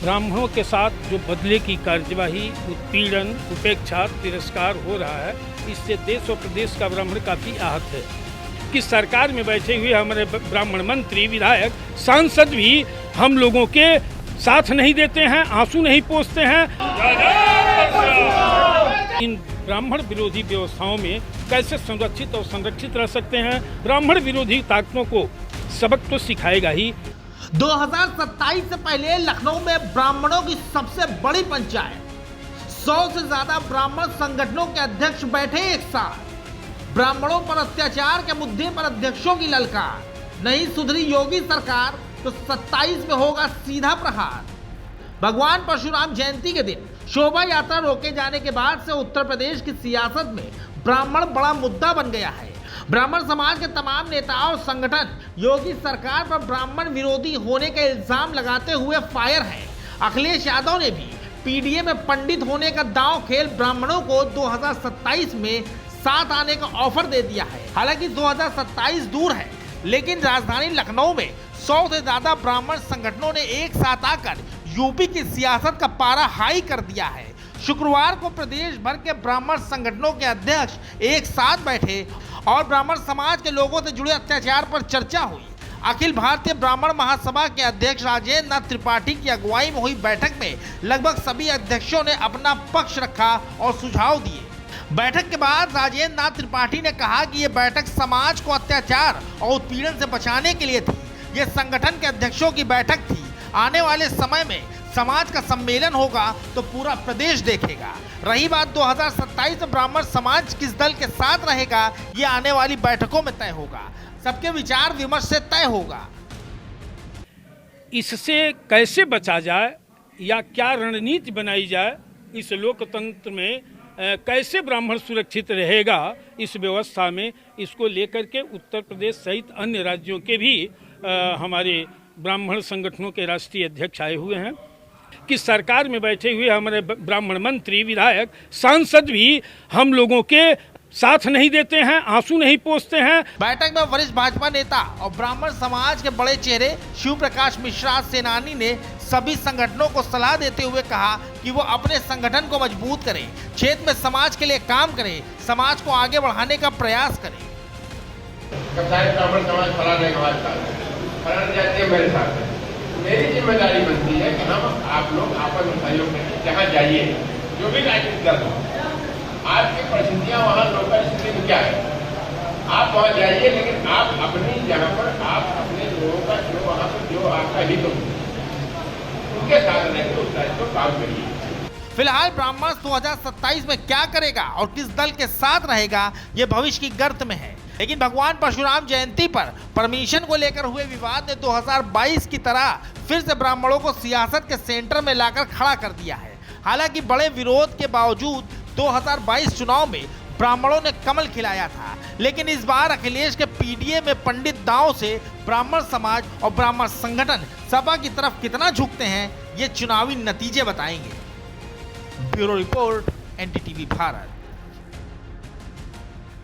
ब्राह्मणों के साथ जो बदले की कार्यवाही, उत्पीड़न, उपेक्षा, तिरस्कार हो रहा है, इससे देश और प्रदेश का ब्राह्मण काफ़ी आहत है कि सरकार में बैठे हुए हमारे ब्राह्मण मंत्री, विधायक, सांसद भी हम लोगों के साथ नहीं देते हैं, आंसू नहीं पोंछते हैं। इन ब्राह्मण विरोधी व्यवस्थाओं में कैसे संरक्षित और संरक्षित रह सकते हैं? ब्राह्मण विरोधी ताकतों को सबक तो सिखाएगा ही। 2027 से पहले लखनऊ में ब्राह्मणों की सबसे बड़ी पंचायत, 100 से ज्यादा ब्राह्मण संगठनों के अध्यक्ष बैठे एक साथ। ब्राह्मणों पर अत्याचार के मुद्दे पर अध्यक्षों की ललकार, नहीं सुधरी योगी सरकार तो 27 में होगा सीधा प्रहार। भगवान परशुराम जयंती के दिन शोभा यात्रा रोके जाने के बाद से उत्तर प्रदेश की सियासत में ब्राह्मण बड़ा मुद्दा बन गया है। ब्राह्मण समाज के तमाम नेता और संगठन योगी सरकार पर ब्राह्मण विरोधी होने का इल्जाम लगाते हुए फायर हैं। अखिलेश यादव ने भी पीडीए में पंडित होने का दांव खेल ब्राह्मणों को 2027 में साथ आने का ऑफर दे दिया है। हालांकि 2027 दूर है, लेकिन राजधानी लखनऊ में 100 से ज्यादा ब्राह्मण संगठनों ने एक साथ आकर यूपी की सियासत का पारा हाई कर दिया है। शुक्रवार को प्रदेश भर के ब्राह्मण संगठनों के अध्यक्ष एक साथ बैठे और ब्राह्मण समाज के लोगों से जुड़े अत्याचार पर चर्चा हुई। अखिल भारतीय ब्राह्मण महासभा के अध्यक्ष राजेंद्र नाथ त्रिपाठी की अगुवाई में हुई बैठक में लगभग सभी अध्यक्षों ने अपना पक्ष रखा और सुझाव दिए। बैठक के बाद राजेंद्र नाथ त्रिपाठी ने कहा कि ये बैठक समाज को अत्याचार और उत्पीड़न से बचाने के लिए थी। ये संगठन के अध्यक्षों की बैठक थी। आने वाले समय में समाज का सम्मेलन होगा तो पूरा प्रदेश देखेगा। रही बात 2027 में ब्राह्मण समाज किस दल के साथ रहेगा, ये आने वाली बैठकों में तय होगा। सबके विचार विमर्श से तय होगा। इससे कैसे बचा जाए या क्या रणनीति बनाई जाए, इस लोकतंत्र में कैसे ब्राह्मण सुरक्षित रहेगा, इस व्यवस्था में, इसको लेकर के उत्तर प्रदेश सहित अन्य राज्यों के भी हमारे ब्राह्मण संगठनों के राष्ट्रीय अध्यक्ष आए हुए हैं कि सरकार में बैठे हुए हमारे ब्राह्मण मंत्री, विधायक, सांसद भी हम लोगों के साथ नहीं देते हैं, आंसू नहीं पोंछते हैं। बैठक में वरिष्ठ भाजपा नेता और ब्राह्मण समाज के बड़े चेहरे शिव प्रकाश मिश्रा सेनानी ने सभी संगठनों को सलाह देते हुए कहा कि वो अपने संगठन को मजबूत करें, क्षेत्र में समाज के लिए काम करें, समाज को आगे बढ़ाने का प्रयास करें। ब्राह्मण समाज फलाने जाती है, मेरे साथ मेरी जिम्मेदारी बनती है कि हम आप लोग आपस में सहयोग करें। जहाँ जाइए, जो भी राजनीतिक दल हो, आपकी परिस्थितियाँ वहाँ लोकल स्थिति में क्या है, आप वहाँ जाइए, लेकिन आप अपनी जहाँ पर आप अपने लोगों का जो वहाँ पर जो आपका हित हो उनके साथ रहकर उस राज को काम करिए। फिलहाल ब्राह्मण 2027 में क्या करेगा और किस दल के साथ रहेगा, ये भविष्य की गर्त में है। लेकिन भगवान परशुराम जयंती पर परमिशन को लेकर हुए विवाद ने 2022 की तरह फिर से ब्राह्मणों को सियासत के सेंटर में लाकर खड़ा कर दिया है। हालांकि बड़े विरोध के बावजूद 2022 चुनाव में ब्राह्मणों ने कमल खिलाया था, लेकिन इस बार अखिलेश के पीडीए में पंडित दांव से ब्राह्मण समाज और ब्राह्मण संगठन सपा की तरफ कितना झुकते हैं, ये चुनावी नतीजे बताएंगे। Bureau report, NDTV Bharat.